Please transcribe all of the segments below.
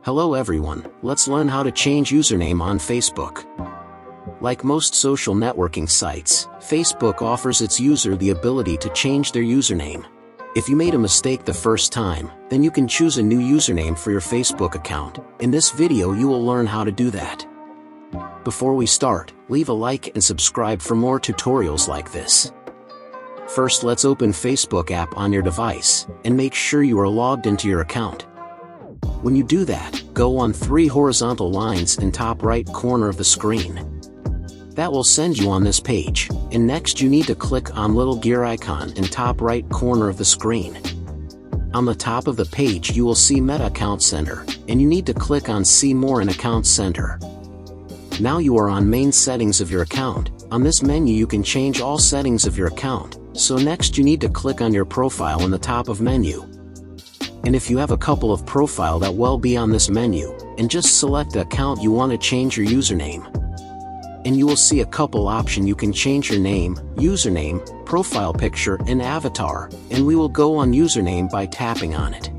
Hello everyone, let's learn how to change username on Facebook. Like most social networking sites, Facebook offers its user the ability to change their username. If you made a mistake the first time, then you can choose a new username for your Facebook account. In this video you will learn how to do that. Before we start, leave a like and subscribe for more tutorials like this. First, let's open Facebook app on your device, and make sure you are logged into your account. When you do that, go on 3 horizontal lines in top right corner of the screen. That will send you on this page, and next you need to click on little gear icon in top right corner of the screen. On the top of the page you will see Meta Account Center, and you need to click on See More in Account Center. Now you are on main settings of your account. On this menu you can change all settings of your account, so next you need to click on your profile in the top of menu. And if you have a couple of profile that will be on this menu, and just select the account you want to change your username. And you will see a couple option. You can change your name, username, profile picture and avatar, and we will go on username by tapping on it.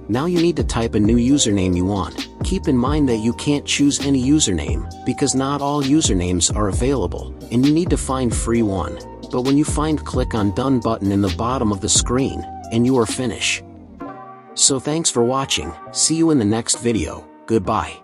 Now you need to type a new username you want. Keep in mind that you can't choose any username, because not all usernames are available, and you need to find free one. But when you find, click on Done button in the bottom of the screen, and you are finished. So thanks for watching, see you in the next video, goodbye.